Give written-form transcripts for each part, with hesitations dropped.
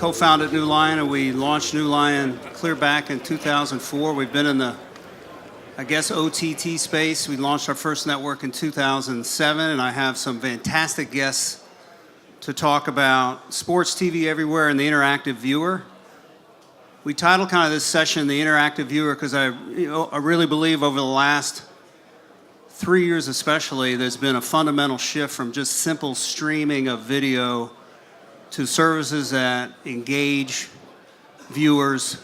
co-founded New Lion, and we launched New Lion clear back in 2004. We've been in the, I guess, OTT space. We launched our first network in 2007, and I have some fantastic guests to talk about sports TV everywhere and the interactive viewer. We titled kind of this session The Interactive Viewer because I really believe over the last 3 years especially, there's been a fundamental shift from just simple streaming of video to services that engage viewers,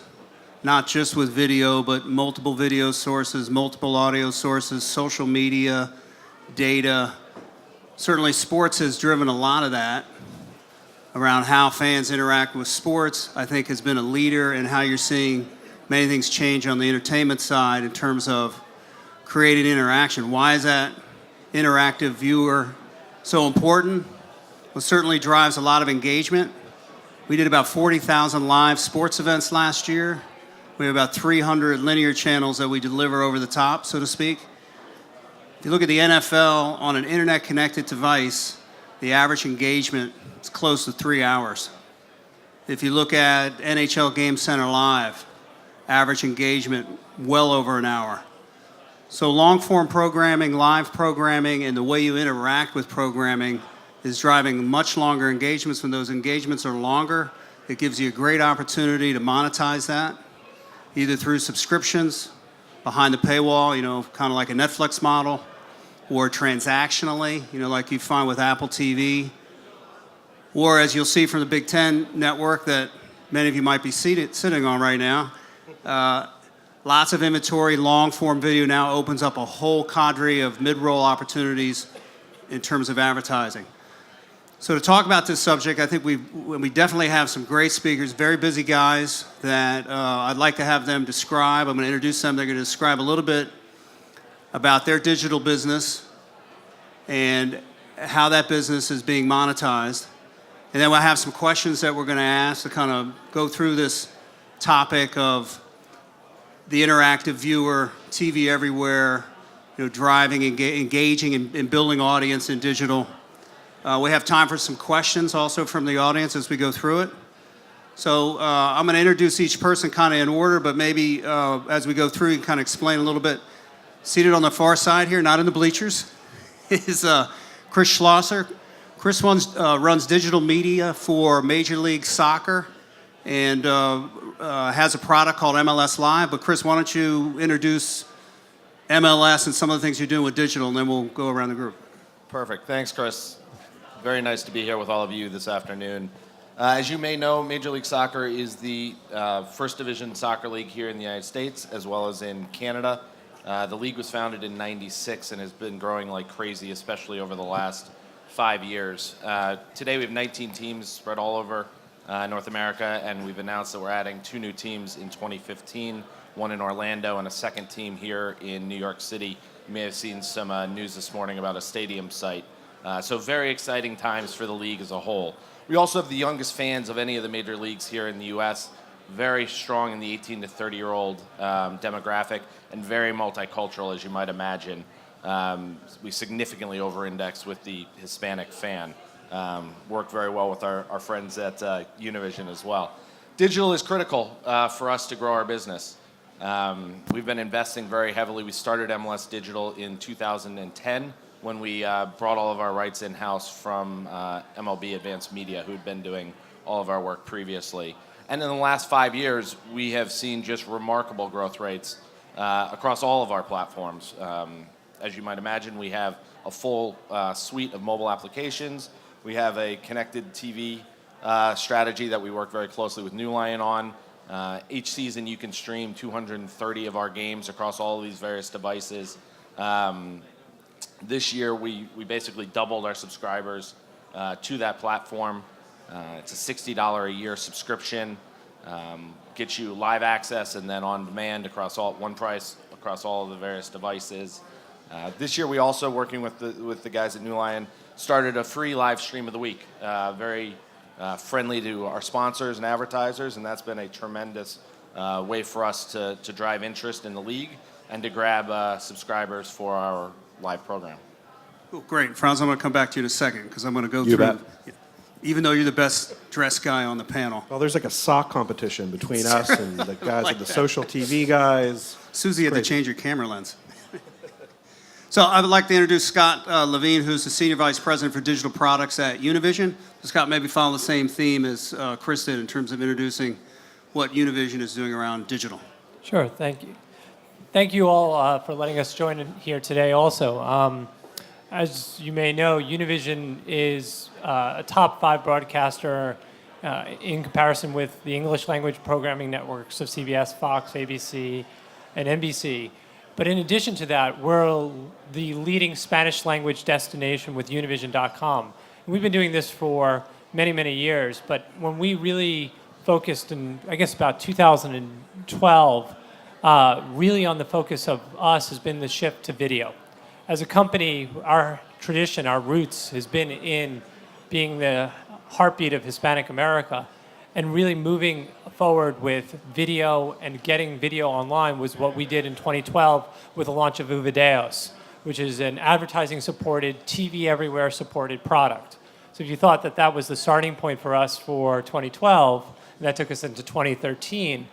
not just with video, but multiple video sources, multiple audio sources, social media, data. Certainly sports has driven a lot of that around how fans interact with sports. I think has been a leader in how you're seeing many things change on the entertainment side in terms of creating interaction. Why is that interactive viewer so important? Well, it certainly drives a lot of engagement. We did about 40,000 live sports events last year. We have about 300 linear channels that we deliver over the top, so to speak. If you look at the NFL on an internet-connected device, the average engagement is close to 3 hours. If you look at NHL Game Center Live, average engagement well over an hour. So long-form programming, live programming, and the way you interact with programming is driving much longer engagements. When those engagements are longer, it gives you a great opportunity to monetize that, either through subscriptions, behind the paywall, kind of like a Netflix model, or transactionally, like you find with Apple TV, or as you'll see from the Big Ten network that many of you might be sitting on right now, lots of inventory, long-form video now opens up a whole cadre of mid-roll opportunities in terms of advertising. So to talk about this subject, I think we definitely have some great speakers, very busy guys that I'd like to have them describe. I'm going to introduce them. They're going to describe a little bit about their digital business and how that business is being monetized. And then we'll have some questions that we're going to ask to kind of go through this topic of the interactive viewer, TV everywhere, driving, engaging, and building audience in digital. We have time for some questions also from the audience as we go through it. So I'm going to introduce each person kind of in order, but maybe as we go through, you can kind of explain a little bit. Seated on the far side here, not in the bleachers, is Chris Schlosser. Chris runs digital media for Major League Soccer and has a product called MLS Live. But Chris, why don't you introduce MLS and some of the things you're doing with digital, and then we'll go around the group. Perfect. Thanks, Chris. Very nice to be here with all of you this afternoon. As you may know, Major League Soccer is the first division soccer league here in the United States, as well as in Canada. The league was founded in '96 and has been growing like crazy, especially over the last 5 years. Today we have 19 teams spread all over North America, and we've announced that we're adding 2 new teams in 2015, one in Orlando and a second team here in New York City. You may have seen some news this morning about a stadium site. So very exciting times for the league as a whole. We also have the youngest fans of any of the major leagues here in the U.S., very strong in the 18 to 30-year-old demographic, and very multicultural, as you might imagine. We significantly over-index with the Hispanic fan. Work very well with our friends at Univision as well. Digital is critical for us to grow our business. We've been investing very heavily. We started MLS Digital in 2010 when we brought all of our rights in-house from MLB Advanced Media, who'd been doing all of our work previously. And in the last 5 years, we have seen just remarkable growth rates across all of our platforms. As you might imagine, we have a full suite of mobile applications. We have a connected TV strategy that we work very closely with New Lion on. Each season, you can stream 230 of our games across all of these various devices. This year, we basically doubled our subscribers to that platform. It's a $60 a year subscription, gets you live access and then on demand across one price across all of the various devices. This year, we also, working with the guys at New Lion, started a free live stream of the week, very friendly to our sponsors and advertisers, and that's been a tremendous way for us to drive interest in the league and to grab subscribers for our live program. Cool, great. Franz, I'm going to come back to you in a second because I'm going to go through. even though you're the best dressed guy on the panel. Well, there's like a sock competition between us and the guys like with the that. social TV guys. Susie had to Crazy. change your camera lens. So I would like to introduce Scott Levine, who's the Senior Vice President for Digital Products at Univision. Scott, maybe follow the same theme as Chris did in terms of introducing what Univision is doing around digital. Sure, thank you. Thank you all for letting us join in here today also. As you may know, Univision is a top 5 broadcaster in comparison with the English language programming networks of CBS, Fox, ABC, and NBC. But in addition to that, we're the leading Spanish language destination with Univision.com. We've been doing this for many, many years, but when we really focused in, I guess, about 2012, really on the focus of us has been the shift to video. As a company, our tradition, our roots has been in being the heartbeat of Hispanic America, and really moving forward with video and getting video online was what we did in 2012 with the launch of Uvideos, which is an advertising-supported, TV everywhere supported product. So if you thought that that was the starting point for us for 2012, and that took us into 2013,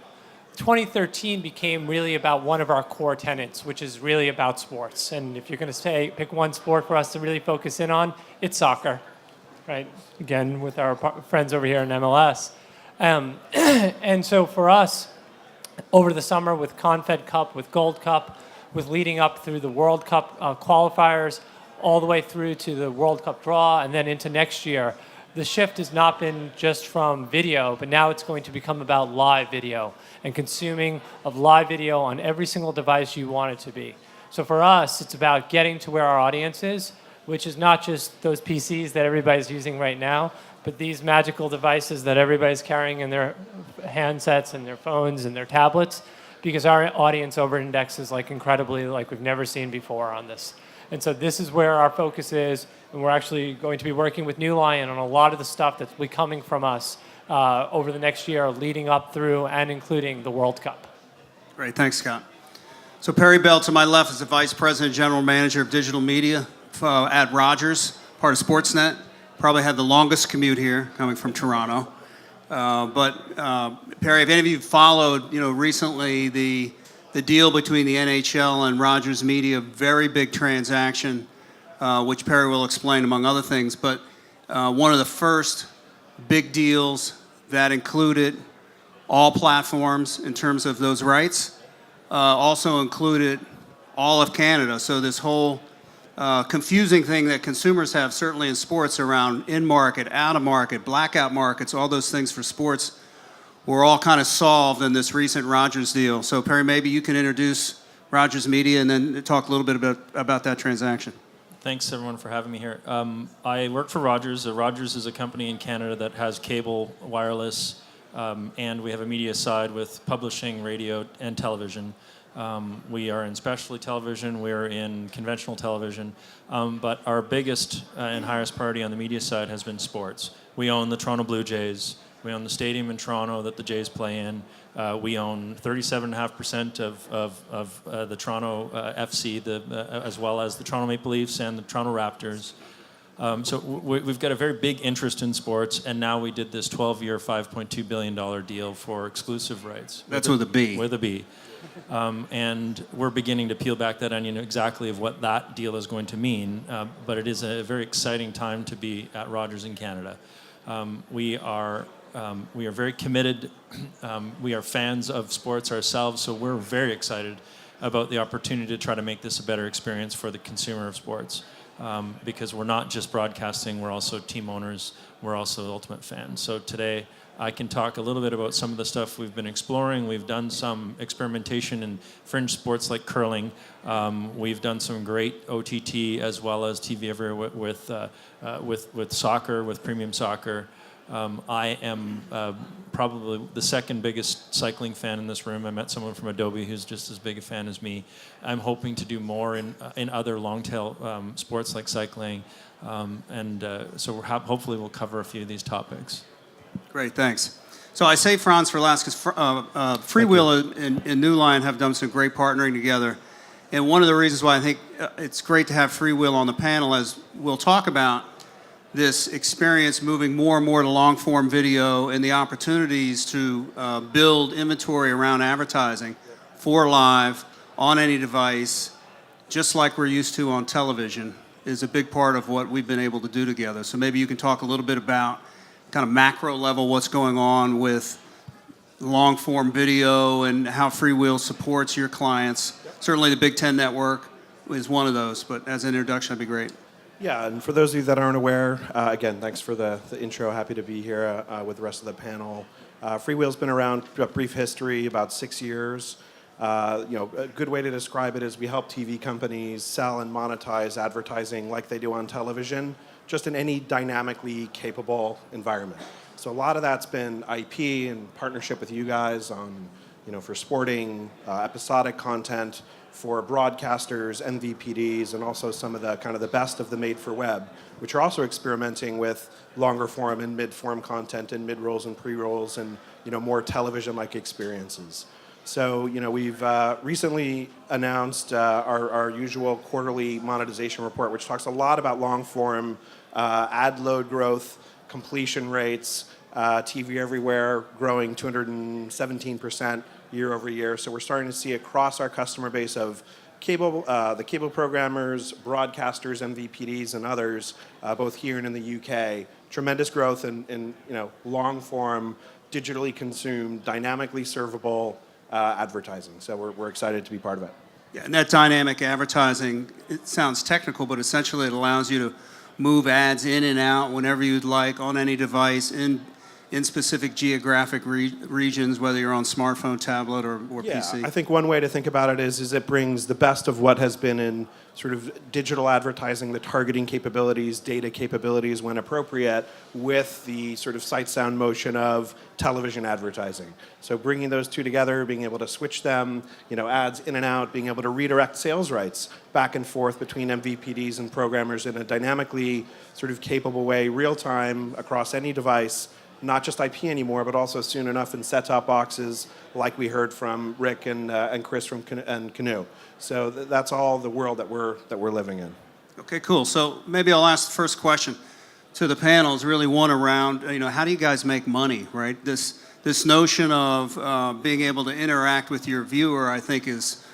2013 became really about one of our core tenets, which is really about sports. And if you're going to pick one sport for us to really focus in on, it's soccer, right? Again, with our friends over here in MLS. And so for us, over the summer with Confed Cup, with Gold Cup, with leading up through the World Cup qualifiers, all the way through to the World Cup draw, and then into next year, the shift has not been just from video, but now it's going to become about live video and consuming of live video on every single device you want it to be. So for us, it's about getting to where our audience is, which is not just those PCs that everybody's using right now, but these magical devices that everybody's carrying in their handsets and their phones and their tablets, because our audience over-indexes incredibly like we've never seen before on this. And so this is where our focus is, and we're actually going to be working with New Lion on a lot of the stuff that's be coming from us over the next year, leading up through and including the World Cup. Great, thanks, Scott. So Perry Bell to my left is the Vice President, General Manager of Digital Media at Rogers, part of Sportsnet. Probably had the longest commute here, coming from Toronto. Perry, if any of you followed, recently the deal between the NHL and Rogers Media, very big transaction, which Perry will explain among other things. But one of the first big deals that included all platforms in terms of those rights, also included all of Canada. So this whole confusing thing that consumers have, certainly in sports, around in-market, out-of-market, blackout markets, all those things for sports, were all kind of solved in this recent Rogers deal. So Perry, maybe you can introduce Rogers Media and then talk a little bit about that transaction. Thanks, everyone, for having me here. I work for Rogers. Rogers is a company in Canada that has cable, wireless, and we have a media side with publishing, radio, and television. We are in specialty television, we're in conventional television, but our biggest and highest priority on the media side has been sports. We own the Toronto Blue Jays, we own the stadium in Toronto that the Jays play in, we own 37.5% of the Toronto FC, as well as the Toronto Maple Leafs and the Toronto Raptors. So we've got a very big interest in sports, and now we did this 12-year, $5.2 billion deal for exclusive rights. That's with a B. With a B. And we're beginning to peel back that onion exactly of what that deal is going to mean, but it is a very exciting time to be at Rogers in Canada. We are very committed. We are fans of sports ourselves, so we're very excited about the opportunity to try to make this a better experience for the consumer of sports. Because we're not just broadcasting, we're also team owners, we're also ultimate fans. So today I can talk a little bit about some of the stuff we've been exploring. We've done some experimentation in fringe sports like curling. We've done some great OTT as well as TV everywhere with soccer, with premium soccer. I am probably the second biggest cycling fan in this room. I met someone from Adobe who's just as big a fan as me. I'm hoping to do more in other long-tail sports like cycling, so hopefully we'll cover a few of these topics. Great, thanks. So I say Franz for last because Freewheel and New Line have done some great partnering together. And one of the reasons why I think it's great to have Freewheel on the panel, as we'll talk about, this experience moving more and more to long-form video and the opportunities to build inventory around advertising for live on any device, just like we're used to on television, is a big part of what we've been able to do together. So maybe you can talk a little bit about kind of macro level what's going on with long-form video and how Freewheel supports your clients. Certainly the Big Ten Network is one of those, but as an introduction, that'd be great. Yeah, and for those of you that aren't aware, again, thanks for the intro. Happy to be here with the rest of the panel. Freewheel's been around, a brief history, about 6 years. A good way to describe it is we help TV companies sell and monetize advertising like they do on television, just in any dynamically capable environment. So a lot of that's been IP in partnership with you guys on, for sporting, episodic content, for broadcasters, MVPDs, and also some of the kind of the best of the made for web, which are also experimenting with longer form and mid form content and mid rolls and pre rolls and more television like experiences. So we've recently announced our usual quarterly monetization report, which talks a lot about long form ad load growth, completion rates, TV everywhere growing 217% year over year. So we're starting to see across our customer base of cable, the cable programmers, broadcasters, MVPDs, and others, both here and in the UK, tremendous growth in long form, digitally consumed, dynamically servable advertising. So we're excited to be part of it. Yeah, and that dynamic advertising, it sounds technical, but essentially it allows you to move ads in and out whenever you'd like on any device in specific geographic regions, whether you're on smartphone, tablet, or PC. I think one way to think about it is it brings the best of what has been in sort of digital advertising, the targeting capabilities, data capabilities when appropriate, with the sort of sight, sound, motion of television advertising. So bringing those two together, being able to switch them, ads in and out, being able to redirect sales rights back and forth between MVPDs and programmers in a dynamically sort of capable way, real time, across any device, not just IP anymore, but also soon enough in set-top boxes, like we heard from Rick and Chris from Canoe. So that's all the world that we're living in. Okay, cool. So maybe I'll ask the first question to the panel is really one around, how do you guys make money, right? This notion of being able to interact with your viewer, I think is,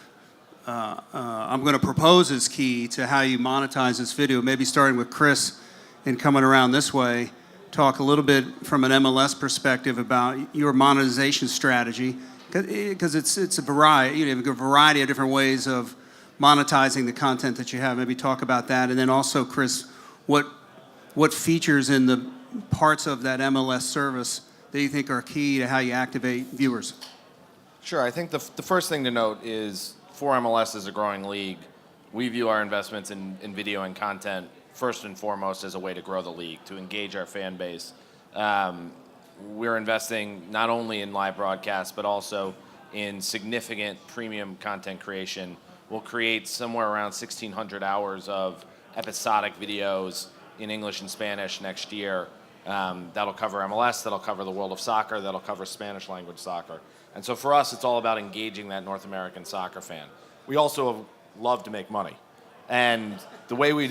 I'm going to propose is key to how you monetize this video. Maybe starting with Chris and coming around this way. Talk a little bit from an MLS perspective about your monetization strategy, because it's a variety. You have a variety of different ways of monetizing the content that you have. Maybe talk about that, and then also, Chris, what features in the parts of that MLS service that you think are key to how you activate viewers? Sure. I think the first thing to note is for MLS is a growing league. We view our investments in video and content first and foremost as a way to grow the league, to engage our fan base. We're investing not only in live broadcasts, but also in significant premium content creation. We'll create somewhere around 1,600 hours of episodic videos in English and Spanish next year. That'll cover MLS, that'll cover the world of soccer, that'll cover Spanish language soccer. And so for us, it's all about engaging that North American soccer fan. We also love to make money. And the way we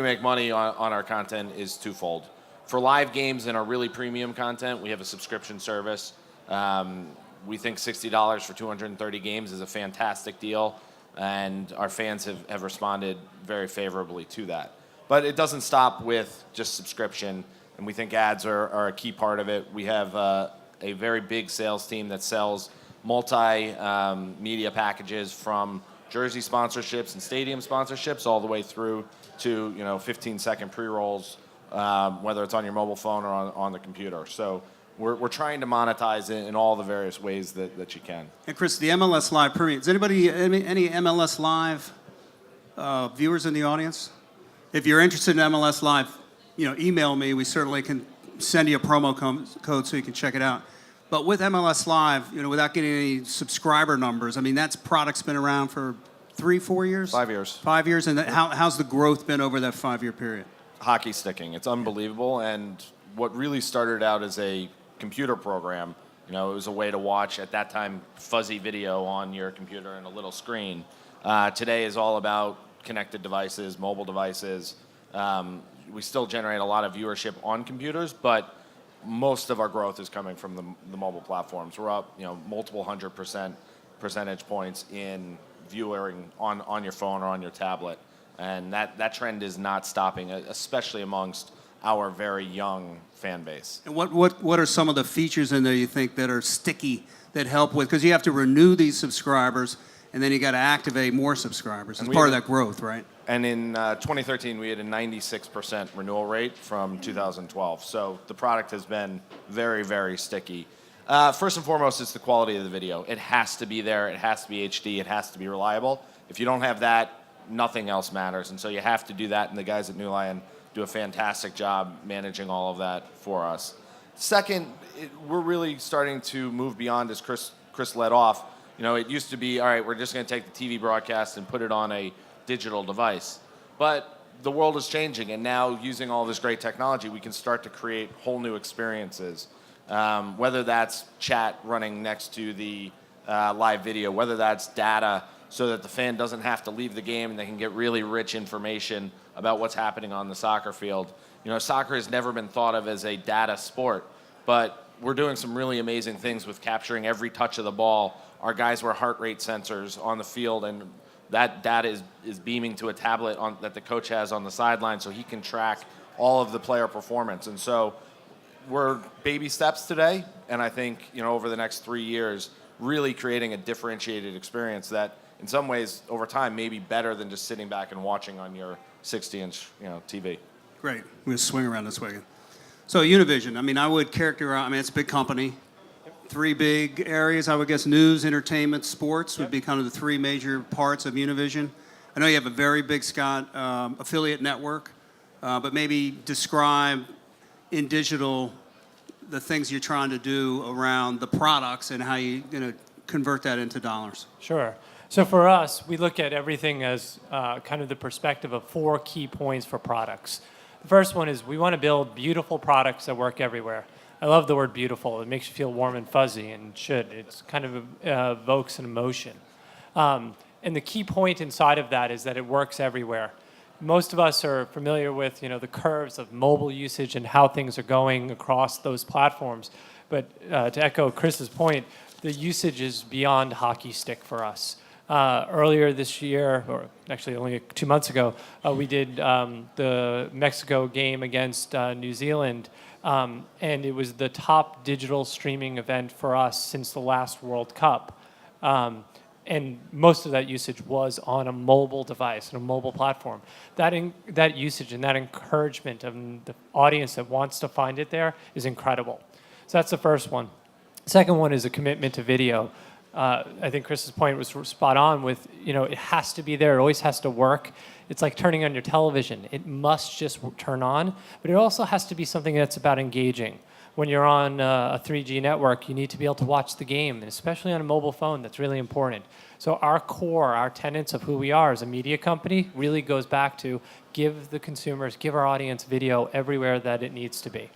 make money on our content is twofold. For live games and our really premium content, we have a subscription service. We think $60 for 230 games is a fantastic deal, and our fans have responded very favorably to that. But it doesn't stop with just subscription, and we think ads are a key part of it. We have a very big sales team that sells multi-media packages from jersey sponsorships and stadium sponsorships all the way through to 15-second pre-rolls, whether it's on your mobile phone or on the computer. So we're trying to monetize it in all the various ways that you can. And Chris, the MLS Live Premium, is anybody, any MLS Live viewers in the audience? If you're interested in MLS Live, email me. We certainly can send you a promo code so you can check it out. But with MLS Live, without getting any subscriber numbers, that product's been around for 3-4 years? 5 years. 5 years, and how's the growth been over that 5-year period? Hockey sticking. It's unbelievable, and what really started out as a computer program, it was a way to watch, at that time, fuzzy video on your computer and a little screen. Today is all about connected devices, mobile devices, we still generate a lot of viewership on computers, but most of our growth is coming from the mobile platforms. We're up, multiple 100% percentage points in viewing on your phone or on your tablet. And that trend is not stopping, especially amongst our very young fan base. And what are some of the features in there you think that are sticky that help with, because you have to renew these subscribers and then you got to activate more subscribers as part of that growth, right? And in 2013, we had a 96% renewal rate from 2012. So the product has been very, very sticky. First and foremost, it's the quality of the video. It has to be there. It has to be HD. It has to be reliable. If you don't have that, nothing else matters. And so you have to do that, and the guys at New Lion do a fantastic job managing all of that for us. Second, we're really starting to move beyond, as Chris led off. It used to be, all right, we're just going to take the TV broadcast and put it on a digital device. But the world is changing, and now using all this great technology, we can start to create whole new experiences. Whether that's chat running next to the live video, whether that's data so that the fan doesn't have to leave the game and they can get really rich information about what's happening on the soccer field. Soccer has never been thought of as a data sport, but we're doing some really amazing things with capturing every touch of the ball. Our guys wear heart rate sensors on the field, and that data is beaming to a tablet that the coach has on the sideline so he can track all of the player performance. And so we're baby steps today, and I think over the next 3 years, really creating a differentiated experience that in some ways over time may be better than just sitting back and watching on your 60-inch TV. Great. We're going to swing around this way. So Univision, I would characterize, it's a big company. 3 big areas, I would guess: news, entertainment, sports would be kind of the 3 major parts of Univision. I know you have a very big, Scott, affiliate network, but maybe describe in digital the things you're trying to do around the products and how you're going to convert that into dollars. Sure. So for us, we look at everything as kind of the perspective of 4 key points for products. The first one is we want to build beautiful products that work everywhere. I love the word beautiful. It makes you feel warm and fuzzy, and should. It's kind of evokes an emotion. And the key point inside of that is that it works everywhere. Most of us are familiar with the curves of mobile usage and how things are going across those platforms. But to echo Chris's point, the usage is beyond hockey stick for us. Earlier this year, or actually only 2 months ago, we did the Mexico game against New Zealand, and it was the top digital streaming event for us since the last World Cup. And most of that usage was on a mobile device, on a mobile platform. That usage and that encouragement of the audience that wants to find it there is incredible. So that's the first one. Second one is a commitment to video. I think Chris's point was spot on with, it has to be there. It always has to work. It's like turning on your television. It must just turn on, but it also has to be something that's about engaging. When you're on a 3G network, you need to be able to watch the game, and especially on a mobile phone, that's really important. So our core, our tenets of who we are as a media company really goes back to give the consumers, give our audience video everywhere that it needs to be.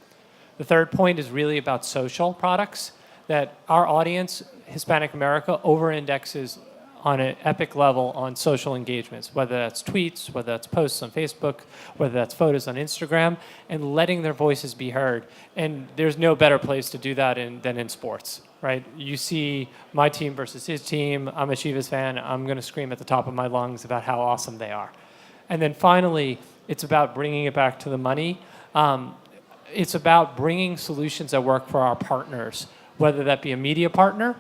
The third point is really about social products, that our audience, Hispanic America, over-indexes on an epic level on social engagements, whether that's tweets, whether that's posts on Facebook, whether that's photos on Instagram, and letting their voices be heard. And there's no better place to do that than in sports, right? You see my team versus his team. I'm a Chivas fan. I'm going to scream at the top of my lungs about how awesome they are. And then finally, it's about bringing it back to the money. It's about bringing solutions that work for our partners, whether that be a media partner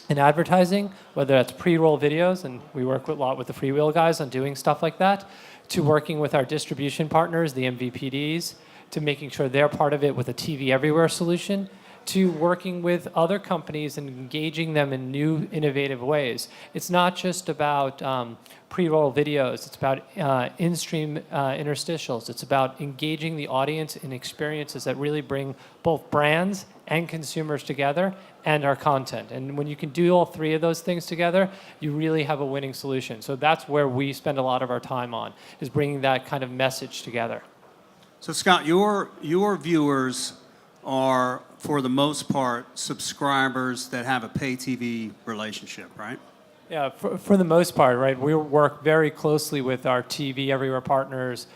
in advertising, whether that's pre-roll videos, and we work a lot with the Freewheel guys on doing stuff like that, to working with our distribution partners, the MVPDs, to making sure they're part of it with a TV Everywhere solution, to working with other companies and engaging them in new, innovative ways. It's not just about pre-roll videos. It's about in-stream interstitials. It's about engaging the audience in experiences that really bring both brands and consumers together, and our content. And when you can do all 3 of those things together, you really have a winning solution. So that's where we spend a lot of our time on, is bringing that kind of message together. So Scott, your viewers are, for the most part, subscribers that have a pay TV relationship, right? Yeah, for the most part, right? We work very closely with our TV Everywhere partners,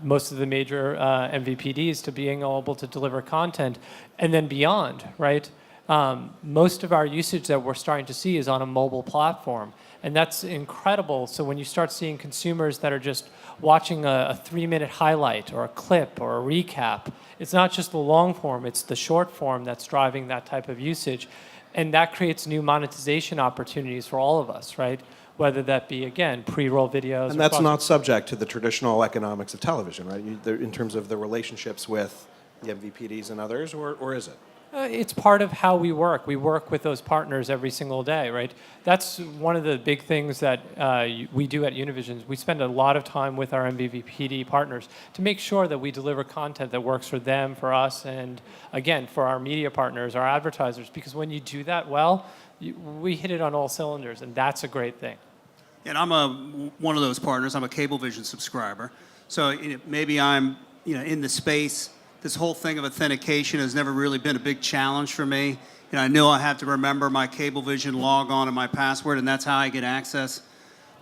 most of the major MVPDs, to being able to deliver content, and then beyond, right? Most of our usage that we're starting to see is on a mobile platform, and that's incredible. So when you start seeing consumers that are just watching a 3-minute highlight or a clip or a recap, it's not just the long form, it's the short form that's driving that type of usage. And that creates new monetization opportunities for all of us, right? Whether that be, again, pre-roll videos. And that's not subject to the traditional economics of television, right? In terms of the relationships with the MVPDs and others, or is it? It's part of how we work. We work with those partners every single day, right? That's one of the big things that we do at Univision. We spend a lot of time with our MVPD partners to make sure that we deliver content that works for them, for us, and again, for our media partners, our advertisers. Because when you do that well, we hit it on all cylinders, and that's a great thing. And I'm one of those partners. I'm a Cablevision subscriber. So maybe I'm in the space. This whole thing of authentication has never really been a big challenge for me. I know I have to remember my Cablevision log on and my password, and that's how I get access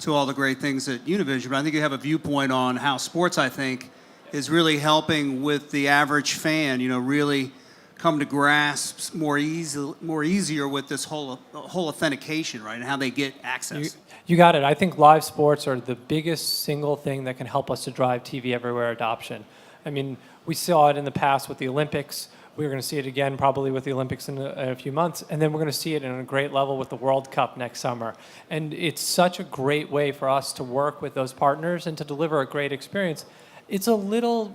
to all the great things at Univision. But I think you have a viewpoint on how sports, I think, is really helping with the average fan, really come to grasp more easier with this whole authentication, right, and how they get access. You got it. I think live sports are the biggest single thing that can help us to drive TV Everywhere adoption. I mean, we saw it in the past with the Olympics. We're going to see it again probably with the Olympics in a few months. And then we're going to see it in a great level with the World Cup next summer. And it's such a great way for us to work with those partners and to deliver a great experience. It's a little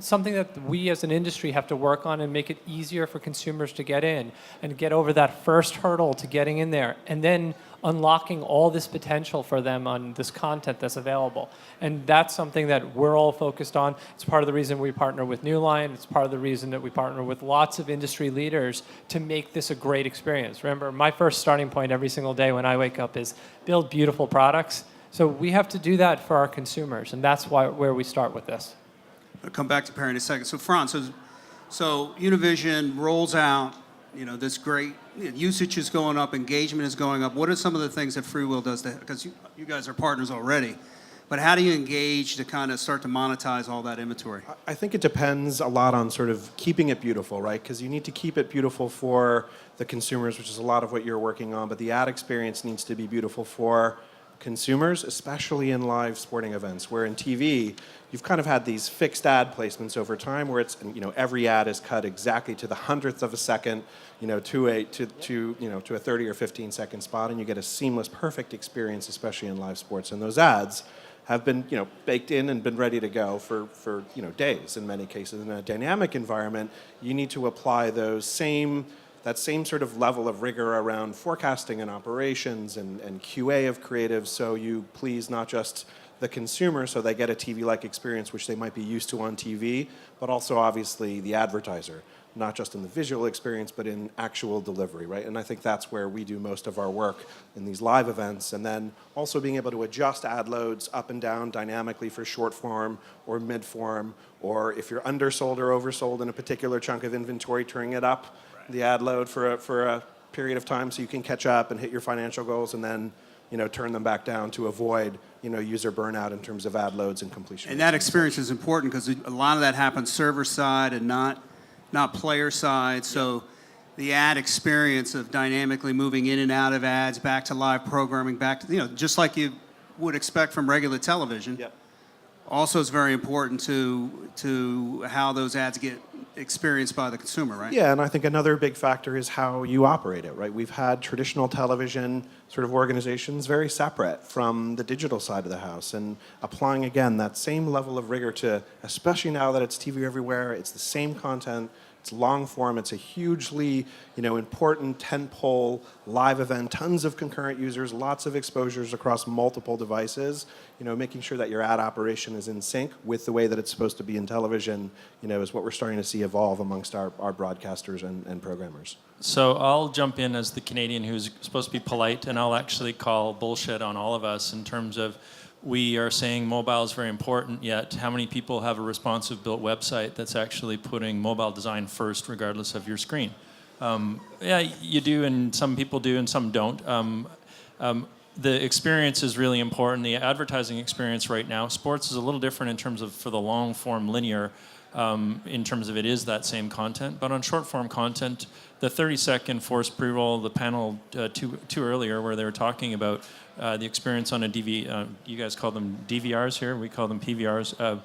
something that we as an industry have to work on and make it easier for consumers to get in and get over that first hurdle to getting in there, and then unlocking all this potential for them on this content that's available. And that's something that we're all focused on. It's part of the reason we partner with New Line. It's part of the reason that we partner with lots of industry leaders to make this a great experience. Remember, my first starting point every single day when I wake up is build beautiful products. So we have to do that for our consumers, and that's where we start with this. I'll come back to Perry in a second. So Franz, so Univision rolls out, this great usage is going up, engagement is going up. What are some of the things that Freewheel does? Because you guys are partners already, but how do you engage to kind of start to monetize all that inventory? I think it depends a lot on sort of keeping it beautiful, right? Because you need to keep it beautiful for the consumers, which is a lot of what you're working on, but the ad experience needs to be beautiful for consumers, especially in live sporting events, where in TV, you've kind of had these fixed ad placements over time where it's, every ad is cut exactly to the hundredth of a second, to a 30 or 15 second spot, and you get a seamless, perfect experience, especially in live sports. And those ads have been, baked in and been ready to go for days in many cases. In a dynamic environment, you need to apply that same sort of level of rigor around forecasting and operations and QA of creatives, so you please not just the consumer so they get a TV-like experience which they might be used to on TV, but also obviously the advertiser, not just in the visual experience but in actual delivery, right? And I think that's where we do most of our work in these live events, and then also being able to adjust ad loads up and down dynamically for short form or mid form, or if you're undersold or oversold in a particular chunk of inventory, turning it up the ad load for a period of time so you can catch up and hit your financial goals, and then turn them back down to avoid user burnout in terms of ad loads and completion. And that experience is important because a lot of that happens server side and not player side. So the ad experience of dynamically moving in and out of ads, back to live programming, back to just like you would expect from regular television. Yep. Also is very important to how those ads get experienced by the consumer, right? Yeah, and I think another big factor is how you operate it, right? We've had traditional television sort of organizations very separate from the digital side of the house, and applying, again, that same level of rigor to, especially now that it's TV everywhere, it's the same content, it's long form, it's a hugely important tentpole live event, tons of concurrent users, lots of exposures across multiple devices, making sure that your ad operation is in sync with the way that it's supposed to be in television, is what we're starting to see evolve amongst our broadcasters and programmers. So I'll jump in as the Canadian who's supposed to be polite, and I'll actually call bullshit on all of us in terms of we are saying mobile is very important, yet how many people have a responsive built website that's actually putting mobile design first regardless of your screen? Yeah, you do, and some people do and some don't. The experience is really important. The advertising experience right now, sports is a little different in terms of for the long form linear, in terms of it is that same content. But on short form content, the 30-second forced pre-roll, the panel two earlier where they were talking about the experience on a you guys call them DVRs here, we call them PVRs.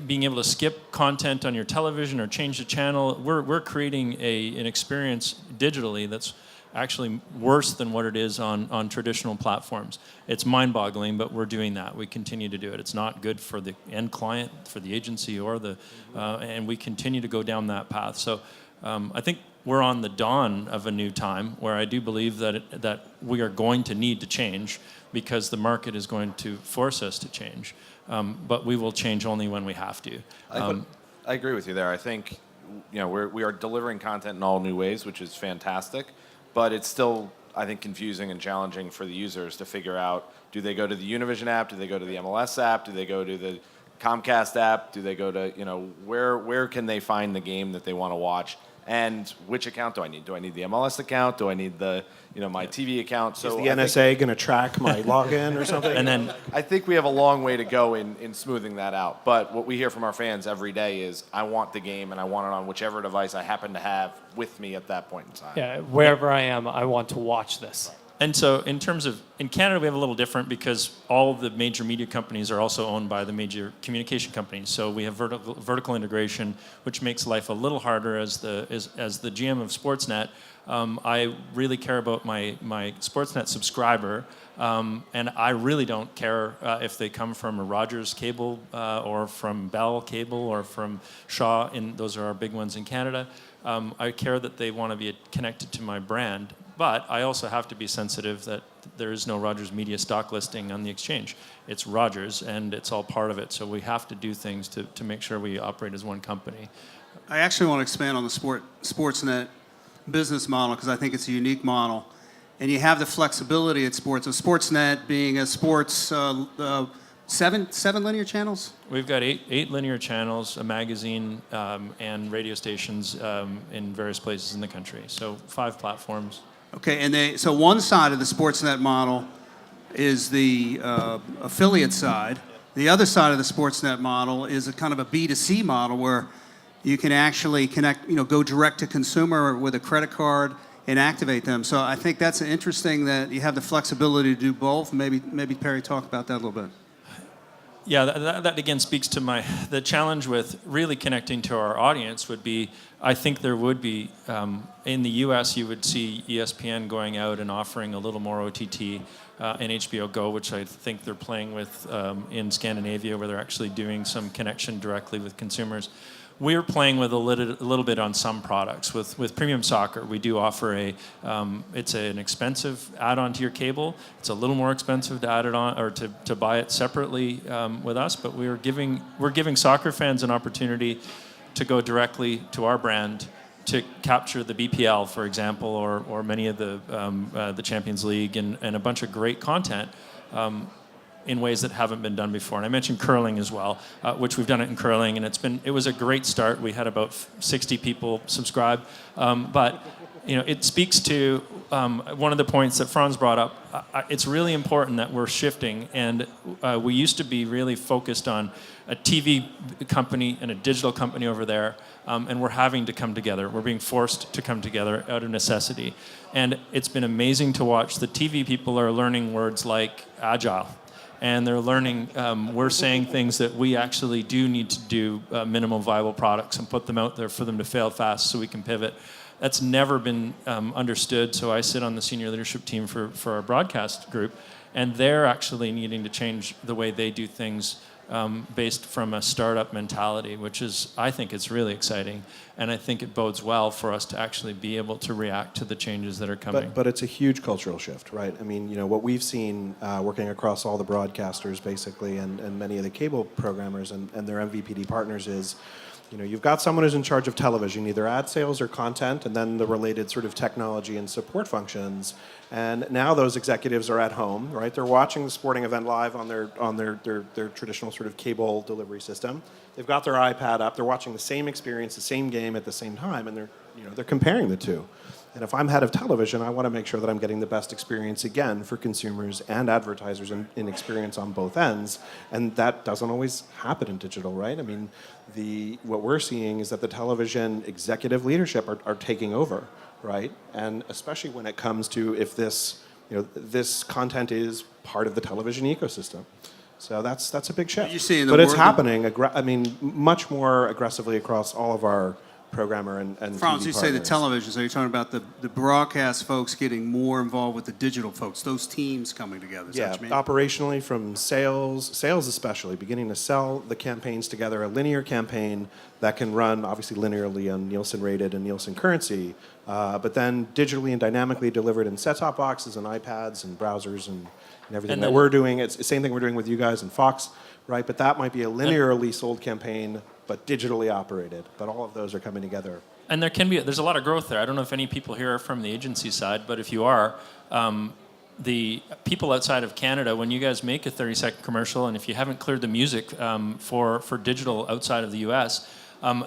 Being able to skip content on your television or change the channel, we're creating an experience digitally that's actually worse than what it is on traditional platforms. It's mind-boggling, but we're doing that. We continue to do it. It's not good for the end client, for the agency, or and we continue to go down that path. So I think we're on the dawn of a new time where I do believe that we are going to need to change because the market is going to force us to change. But we will change only when we have to. I agree with you there. I think we are delivering content in all new ways, which is fantastic. But it's still, I think, confusing and challenging for the users to figure out, do they go to the Univision app? Do they go to the MLS app? Do they go to the Comcast app? Do they go to, where can they find the game that they want to watch? And which account do I need? Do I need the MLS account? Do I need the, my TV account? So is the NSA going to track my login or something? And then I think we have a long way to go in smoothing that out. But what we hear from our fans every day is, I want the game and I want it on whichever device I happen to have with me at that point in time. Yeah, wherever I am, I want to watch this. And so in terms of, in Canada, we have a little different because all the major media companies are also owned by the major communication companies. So we have vertical integration, which makes life a little harder as the GM of Sportsnet. I really care about my Sportsnet subscriber, and I really don't care if they come from a Rogers cable or from Bell cable or from Shaw, and those are our big ones in Canada. I care that they want to be connected to my brand, but I also have to be sensitive that there is no Rogers Media stock listing on the exchange. It's Rogers, and it's all part of it, so we have to do things to make sure we operate as one company. I actually want to expand on the Sportsnet business model because I think it's a unique model. And you have the flexibility at sports. So Sportsnet being a sports, seven linear channels? We've got eight linear channels, a magazine, and radio stations in various places in the country. So 5 platforms. Okay, and so one side of the Sportsnet model is the affiliate side. The other side of the Sportsnet model is a kind of a B2C model where you can actually connect, go direct to consumer with a credit card and activate them. So I think that's interesting that you have the flexibility to do both. Maybe Perry, talk about that a little bit. Yeah, that again speaks to the challenge with really connecting to our audience would be, I think there would be, in the US you would see ESPN going out and offering a little more OTT and HBO Go, which I think they're playing with in Scandinavia where they're actually doing some connection directly with consumers. We're playing with a little bit on some products. With Premium Soccer, we do offer it's an expensive add-on to your cable. It's a little more expensive to add it on or to buy it separately with us, but we're giving soccer fans an opportunity to go directly to our brand to capture the BPL, for example, or many of the Champions League and a bunch of great content. In ways that haven't been done before. And I mentioned curling as well, which we've done it in curling, and it was a great start. We had about 60 people subscribe. But it speaks to one of the points that Franz brought up. It's really important that we're shifting, and we used to be really focused on a TV company and a digital company over there, and we're having to come together. We're being forced to come together out of necessity. And it's been amazing to watch. The TV people are learning words like agile. And they're learning, we're saying things that we actually do need to do minimum viable products and put them out there for them to fail fast so we can pivot. That's never been understood. So I sit on the senior leadership team for our broadcast group, and they're actually needing to change the way they do things based from a startup mentality, which is, I think it's really exciting. And I think it bodes well for us to actually be able to react to the changes that are coming. But it's a huge cultural shift, right? I mean, what we've seen working across all the broadcasters, basically, and many of the cable programmers and their MVPD partners is, you've got someone who's in charge of television, either ad sales or content, and then the related sort of technology and support functions. And now those executives are at home, right? They're watching the sporting event live on their traditional sort of cable delivery system. They've got their iPad up. They're watching the same experience, the same game at the same time, and they're comparing the two. And if I'm head of television, I want to make sure that I'm getting the best experience again for consumers and advertisers in experience on both ends. And that doesn't always happen in digital, right? I mean, what we're seeing is that the television executive leadership are taking over, right? And especially when it comes to if this content is part of the television ecosystem. So that's a big shift. You see in the but it's world- happening, much more aggressively across all of our programmer and Franz, TV you say the partners. television, so you're talking about the broadcast folks getting more involved with the digital folks, those teams coming together. Is that Yeah, what you mean? operationally from sales especially, beginning to sell the campaigns together, a linear campaign that can run obviously linearly on Nielsen rated and Nielsen currency, but then digitally and dynamically delivered in set-top boxes and iPads and browsers and everything And that then- we're doing. It's the same thing we're doing with you guys and Fox, right? But that might be a linearly sold campaign, but digitally operated. But all of those are coming together. And there's a lot of growth there. I don't know if any people here are from the agency side, but if you are, the people outside of Canada, when you guys make a 30-second commercial, and if you haven't cleared the music for digital outside of the U.S.,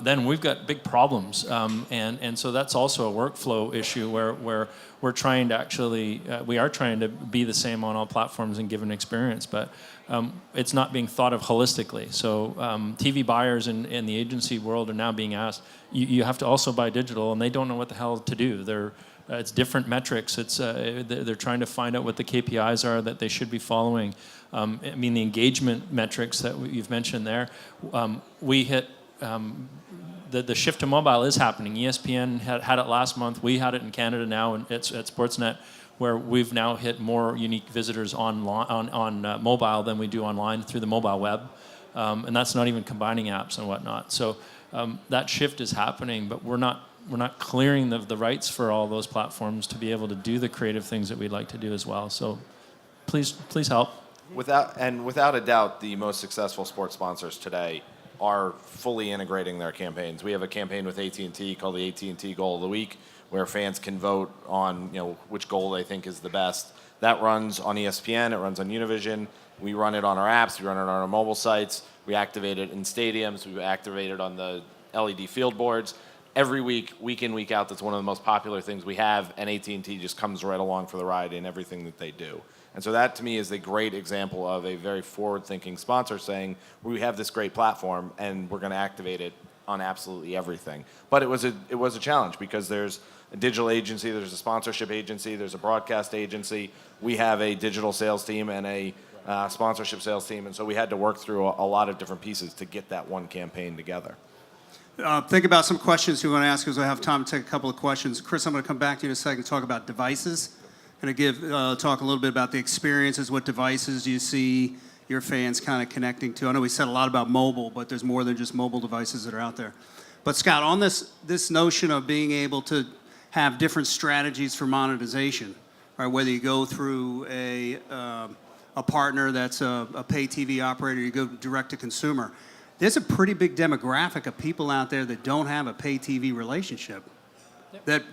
then we've got big problems. And so that's also a workflow issue where we're trying to actually, we are trying to be the same on all platforms and give an experience, but it's not being thought of holistically. So TV buyers in the agency world are now being asked, you have to also buy digital, and they don't know what the hell to do. It's different metrics. They're trying to find out what the KPIs are that they should be following. I mean, the engagement metrics that you've mentioned there, we hit. The shift to mobile is happening. ESPN had it last month. We had it in Canada now at Sportsnet, where we've now hit more unique visitors on mobile than we do online through the mobile web, and that's not even combining apps and whatnot. So that shift is happening, but we're not clearing the rights for all those platforms to be able to do the creative things that we'd like to do as well. So please help. Without a doubt, the most successful sports sponsors today are fully integrating their campaigns. We have a campaign with AT&T called the AT&T Goal of the Week, where fans can vote on which goal they think is the best. That runs on ESPN, it runs on Univision. We run it on our apps, we run it on our mobile sites, we activate it in stadiums, we activate it on the LED field boards. Every week in, week out, that's one of the most popular things we have, and AT&T just comes right along for the ride in everything that they do. And so that, to me, is a great example of a very forward-thinking sponsor saying, we have this great platform, and we're going to activate it on absolutely everything. But it was a challenge, because there's a digital agency, there's a sponsorship agency, there's a broadcast agency. We have a digital sales team and a sponsorship sales team, and so we had to work through a lot of different pieces to get that one campaign together. Think about some questions you want to ask, because I have time to take a couple of questions. Chris, I'm going to come back to you in a second to talk about devices. I'm going to talk a little bit about the experiences. What devices do you see your fans kind of connecting to? I know we said a lot about mobile, but there's more than just mobile devices that are out there. But Scott, on this notion of being able to have different strategies for monetization, right? Whether you go through a partner that's a pay TV operator, you go direct to consumer. There's a pretty big demographic of people out there that don't have a pay TV relationship. That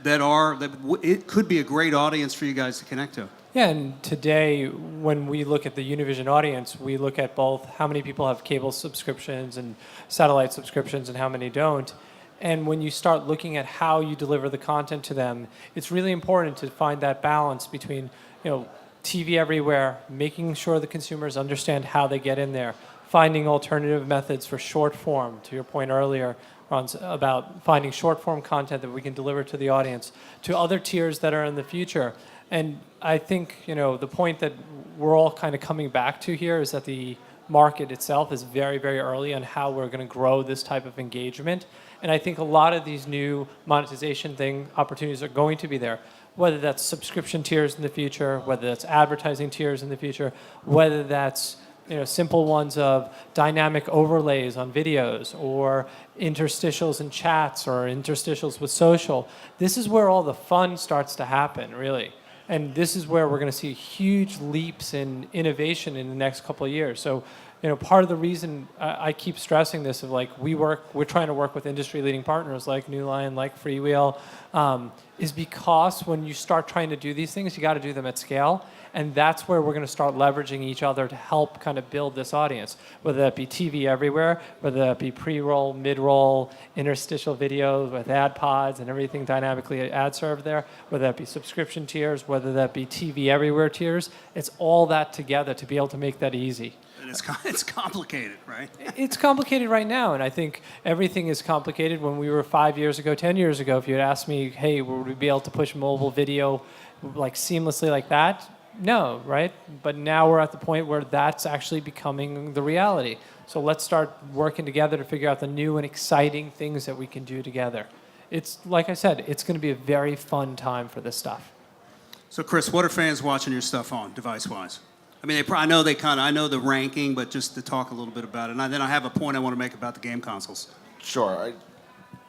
it could be a great audience for you guys to connect to. Yeah, and today, when we look at the Univision audience, we look at both how many people have cable subscriptions and satellite subscriptions and how many don't. And when you start looking at how you deliver the content to them, it's really important to find that balance between, TV everywhere, making sure the consumers understand how they get in there, finding alternative methods for short form, to your point earlier, Ron's, about finding short form content that we can deliver to the audience, to other tiers that are in the future. And I think, the point that we're all kind of coming back to here is that the market itself is very, very early on how we're going to grow this type of engagement. And I think a lot of these new monetization opportunities are going to be there, whether that's subscription tiers in the future, whether that's advertising tiers in the future, whether that's simple ones of dynamic overlays on videos or interstitials in chats or interstitials with social. This is where all the fun starts to happen, really. And this is where we're going to see huge leaps in innovation in the next couple of years. So, part of the reason I keep stressing this of like we're trying to work with industry-leading partners like New Line, like Freewheel, is because when you start trying to do these things, you got to do them at scale. And that's where we're going to start leveraging each other to help kind of build this audience, whether that be TV everywhere, whether that be pre-roll, mid-roll, interstitial videos with ad pods and everything dynamically ad served there, whether that be subscription tiers, whether that be TV everywhere tiers. It's all that together to be able to make that easy. And it's complicated, right? It's complicated right now, and I think everything is complicated. When we were 5 years ago, 10 years ago, if you had asked me, hey, would we be able to push mobile video like seamlessly like that? No, right? But now we're at the point where that's actually becoming the reality. So let's start working together to figure out the new and exciting things that we can do together. It's, like I said, it's going to be a very fun time for this stuff. So, Chris, what are fans watching your stuff on, device-wise? I mean, I know the ranking, but just to talk a little bit about it. And then I have a point I want to make about the game consoles. Sure.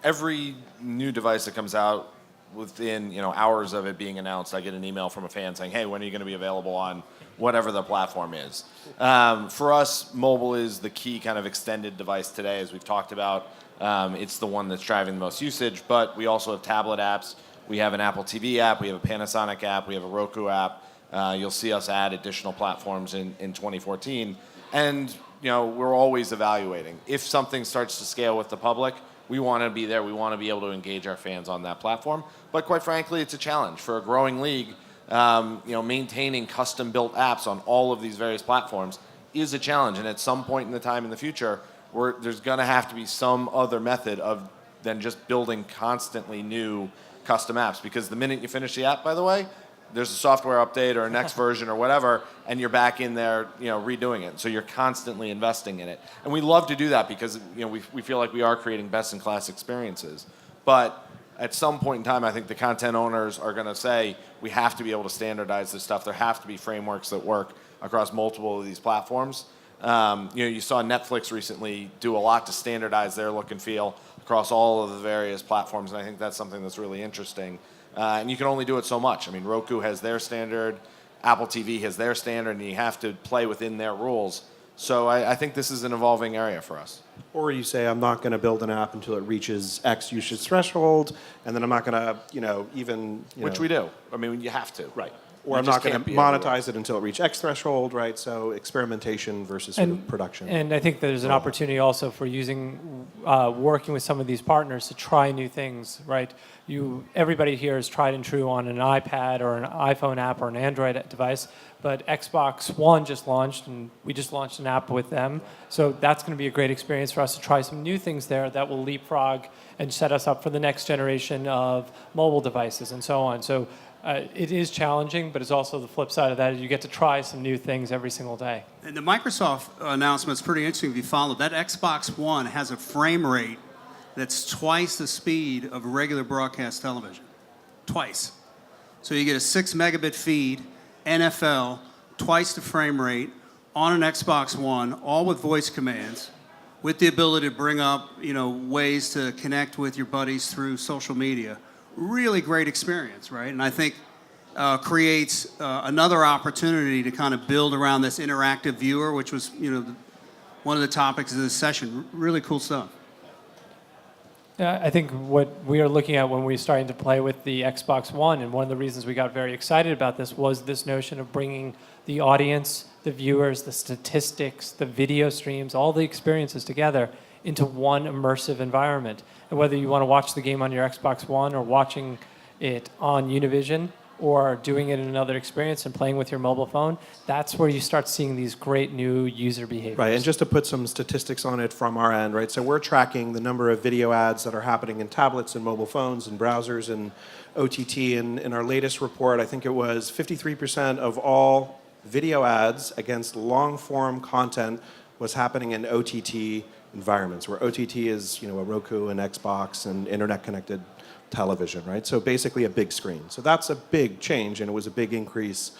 Every new device that comes out, within hours of it being announced, I get an email from a fan saying, hey, when are you going to be available on whatever the platform is? For us, mobile is the key kind of extended device today, as we've talked about. It's the one that's driving the most usage, but we also have tablet apps. We have an Apple TV app. We have a Panasonic app. We have a Roku app. You'll see us add additional platforms in 2014. And we're always evaluating. If something starts to scale with the public, we want to be there. We want to be able to engage our fans on that platform. But quite frankly, it's a challenge for a growing league. Maintaining custom-built apps on all of these various platforms is a challenge. And at some point in the time in the future, there's going to have to be some other method of than just building constantly new custom apps. Because the minute you finish the app, by the way, there's a software update or a next version or whatever, and you're back in there, redoing it. So you're constantly investing in it. And we love to do that because, we feel like we are creating best-in-class experiences. But at some point in time, I think the content owners are going to say, we have to be able to standardize this stuff. There have to be frameworks that work across multiple of these platforms. You saw Netflix recently do a lot to standardize their look and feel across all of the various platforms, and I think that's something that's really interesting. And you can only do it so much. I mean, Roku has their standard, Apple TV has their standard, and you have to play within their rules. So I think this is an evolving area for us. Or you say, I'm not going to build an app until it reaches X usage threshold, and then I'm not going to even... Which we do. I mean, you have to. Right. Or I'm not going to monetize it until it reaches X threshold, right? So experimentation versus sort of production. And I think there's an opportunity also for working with some of these partners to try new things, right? Everybody here is tried and true on an iPad or an iPhone app or an Android device, but Xbox One just launched, and we just launched an app with them. So that's going to be a great experience for us to try some new things there that will leapfrog and set us up for the next generation of mobile devices and so on. So it is challenging, but it's also the flip side of that is you get to try some new things every single day. And the Microsoft announcement is pretty interesting if you follow. That Xbox One has a frame rate that's twice the speed of regular broadcast television. Twice. So you get a 6 megabit feed, NFL, twice the frame rate on an Xbox One, all with voice commands, with the ability to bring up, ways to connect with your buddies through social media. Really great experience, right? And I think creates another opportunity to kind of build around this interactive viewer, which was, one of the topics of this session. Really cool stuff. I think what we are looking at when we're starting to play with the Xbox One, and one of the reasons we got very excited about this was this notion of bringing the audience, the viewers, the statistics, the video streams, all the experiences together into one immersive environment. And whether you want to watch the game on your Xbox One or watching it on Univision or doing it in another experience and playing with your mobile phone, that's where you start seeing these great new user behaviors. Right, and just to put some statistics on it from our end, right? So we're tracking the number of video ads that are happening in tablets and mobile phones and browsers and OTT. And in our latest report, I think it was 53% of all video ads against long-form content was happening in OTT environments, where OTT is, a Roku and Xbox and internet-connected television, right? So basically a big screen. So that's a big change, and it was a big increase,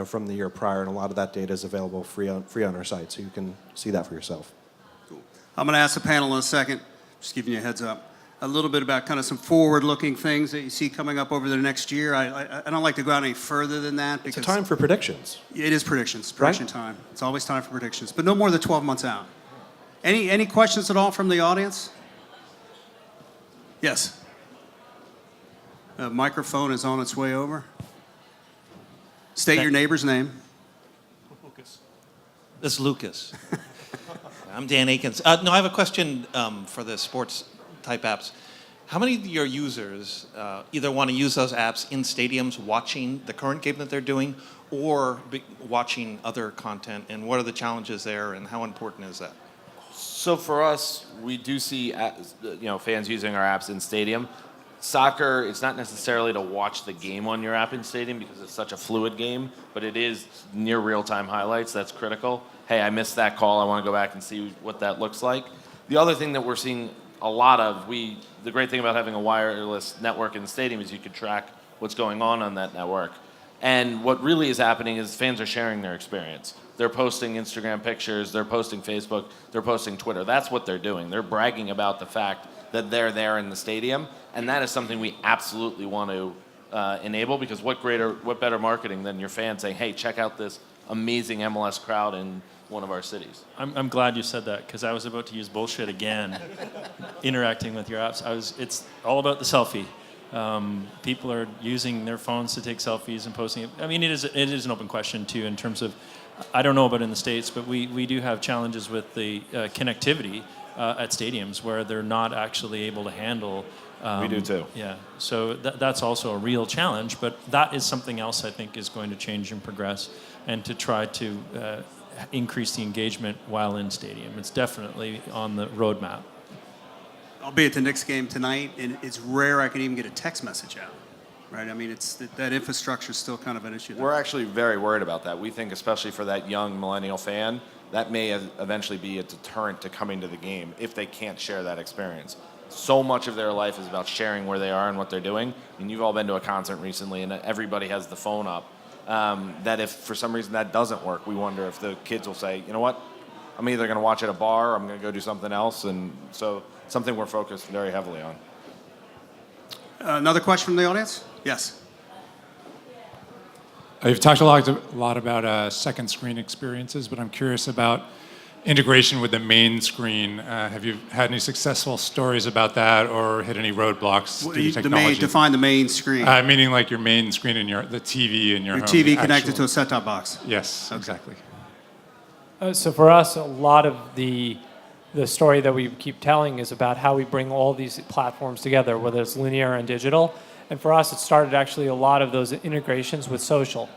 from the year prior, and a lot of that data is available free on our site, so you can see that for yourself. Cool. I'm going to ask the panel in a second, just giving you a heads up. a little bit about kind of some forward-looking things that you see coming up over the next year. I don't like to go out any further than that because It's a time for predictions. it is prediction time. It's always time for predictions, but no more than 12 months out. Any questions at all from the audience? Yes. The microphone is on its way over. State your neighbor's name. This is Lucas. I'm Dan Akins. No, I have a question for the sports type apps. How many of your users either want to use those apps in stadiums watching the current game that they're doing or watching other content, and what are the challenges there, and how important is that? So for us, we do see fans using our apps in stadium. Soccer, it's not necessarily to watch the game on your app in stadium because it's such a fluid game, but it is near real-time highlights. That's critical. Hey, I missed that call. I want to go back and see what that looks like. The other thing that we're seeing a lot of, the great thing about having a wireless network in the stadium is you can track what's going on that network. And what really is happening is fans are sharing their experience. They're posting Instagram pictures, they're posting Facebook, they're posting Twitter. That's what they're doing. They're bragging about the fact that they're there in the stadium, and that is something we absolutely want to enable, because what better marketing than your fans saying, hey, check out this amazing MLS crowd in one of our cities. I'm glad you said that, because I was about to use bullshit again, interacting with your apps. It's all about the selfie. People are using their phones to take selfies and posting it. I mean, it is an open question too, in terms of, I don't know about in the States, but we do have challenges with the connectivity at stadiums where they're not actually able to handle. We do too. Yeah, so that's also a real challenge, but that is something else I think is going to change and progress, and to try to increase the engagement while in stadium. It's definitely on the roadmap. I'll be at the Knicks game tonight, and it's rare I can even get a text message out, right? I mean, that infrastructure is still kind of an issue there. We're actually very worried about that. We think, especially for that young millennial fan, that may eventually be a deterrent to coming to the game if they can't share that experience. So much of their life is about sharing where they are and what they're doing. And you've all been to a concert recently, and everybody has the phone up. That if for some reason that doesn't work, we wonder if the kids will say, you know what, I'm either going to watch at a bar or I'm going to go do something else. And so something we're focused very heavily on. Another question from the audience? Yes. You've talked a lot about second screen experiences, but I'm curious about integration with the main screen. Have you had any successful stories about that, or hit any roadblocks due to technology? Define the main screen. Meaning like your main screen in the TV in your Your home. TV connected to a set-top box. Yes, exactly. So for us, a lot of the story that we keep telling is about how we bring all these platforms together, whether it's linear and digital. And for us, it started actually a lot of those integrations with social.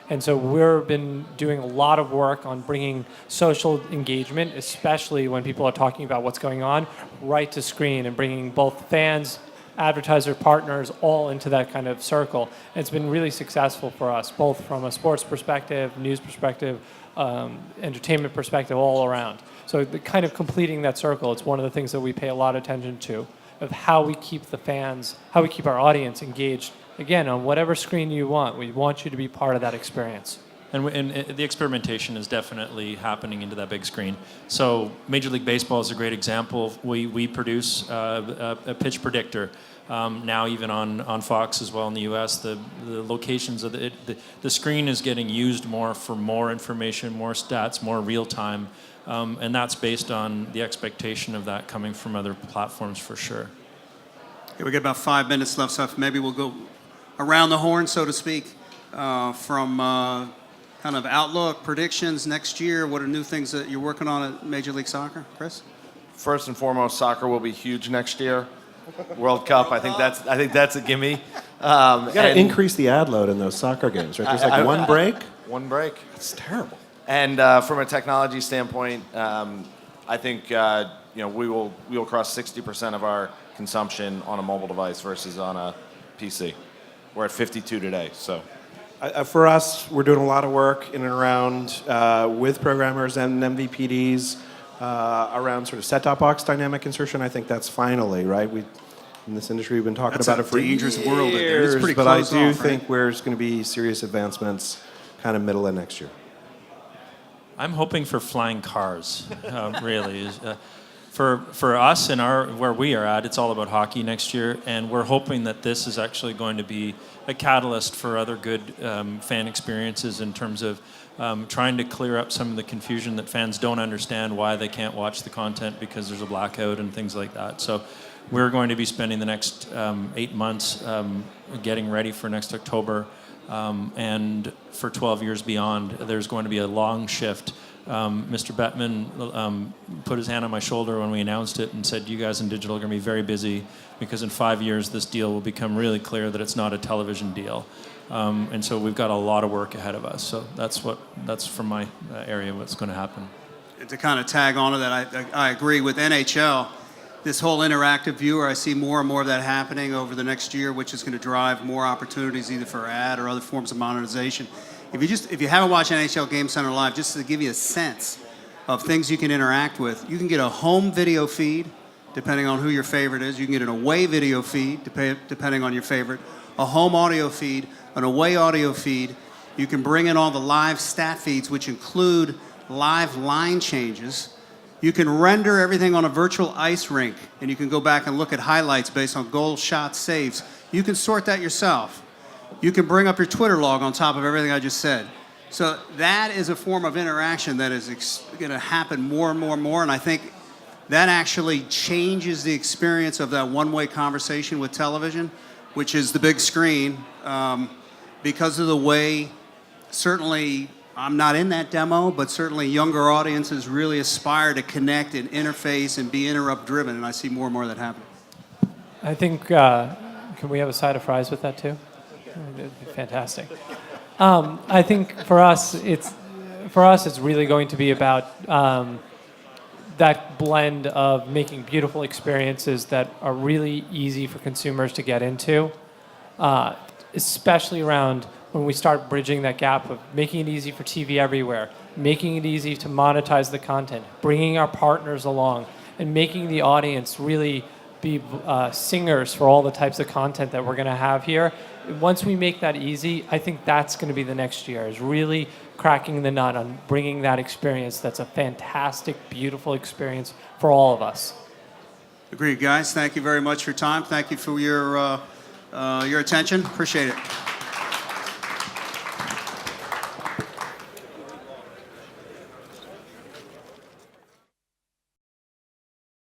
And so we've been doing a lot of work on bringing social engagement, especially when people are talking about what's going on, right to screen, and bringing both fans, advertiser partners, all into that kind of circle. And it's been really successful for us, both from a sports perspective, news perspective, entertainment perspective, all around. So the kind of completing that circle, it's one of the things that we pay a lot of attention to, of how we keep the fans, how we keep our audience engaged, again, on whatever screen you want. We want you to be part of that experience. And the experimentation is definitely happening into that big screen. So Major League Baseball is a great example. We produce a pitch predictor now, even on Fox as well in the U.S. The locations of the screen is getting used more for more information, more stats, more real time, and that's based on the expectation of that coming from other platforms for sure. Okay, we got about 5 minutes left, so maybe we'll go around the horn, so to speak, from kind of outlook, predictions next year. What are new things that you're working on at Major League Soccer, Chris? First and foremost, soccer will be huge next year. World Cup, I think that's a gimme. You got to increase the ad load in those soccer games, right? There's like one break. One break. It's terrible. And from a technology standpoint, I think we will cross 60% of our consumption on a mobile device versus on a PC. We're at 52 today, so. For us, we're doing a lot of work in and around with programmers and MVPDs around sort of set-top box dynamic insertion. I think that's finally, right? In this industry, we've been talking about it for dangerous years, world in there. It's pretty but I closed do off, right? think there's going to be serious advancements kind of middle of next year. I'm hoping for flying cars, really. for us and where we are at, it's all about hockey next year, and we're hoping that this is actually going to be a catalyst for other good fan experiences in terms of trying to clear up some of the confusion that fans don't understand why they can't watch the content because there's a blackout and things like that. So we're going to be spending the next 8 months getting ready for next October, and for 12 years beyond, there's going to be a long shift. Mr. Bettman put his hand on my shoulder when we announced it and said, you guys in digital are going to be very busy because in 5 years this deal will become really clear that it's not a television deal. And so we've got a lot of work ahead of us. So that's from my area what's going to happen. And to kind of tag on to that, I agree with NHL. This whole interactive viewer, I see more and more of that happening over the next year, which is going to drive more opportunities either for ad or other forms of monetization. If you haven't watched NHL Game Center Live, just to give you a sense of things you can interact with, you can get a home video feed, depending on who your favorite is. You can get an away video feed, depending on your favorite, a home audio feed, an away audio feed. You can bring in all the live stat feeds, which include live line changes. You can render everything on a virtual ice rink, and you can go back and look at highlights based on goals, shots, saves. You can sort that yourself. You can bring up your Twitter log on top of everything I just said. So that is a form of interaction that is going to happen more and more and more, and I think that actually changes the experience of that one-way conversation with television, which is the big screen, because of the way, certainly, I'm not in that demo, but certainly younger audiences really aspire to connect and interface and be interrupt-driven, and I see more and more of that happening. I think, can we have a side of fries with that too? That'd be fantastic. I think for us, it's really going to be about that blend of making beautiful experiences that are really easy for consumers to get into, especially around when we start bridging that gap of making it easy for TV everywhere, making it easy to monetize the content, bringing our partners along, and making the audience really be singers for all the types of content that we're going to have here. Once we make that easy, I think that's going to be the next year, is really cracking the nut on bringing that experience that's a fantastic, beautiful experience for all of us. Agreed, guys. Thank you very much for your time. Thank you for your attention. Appreciate it.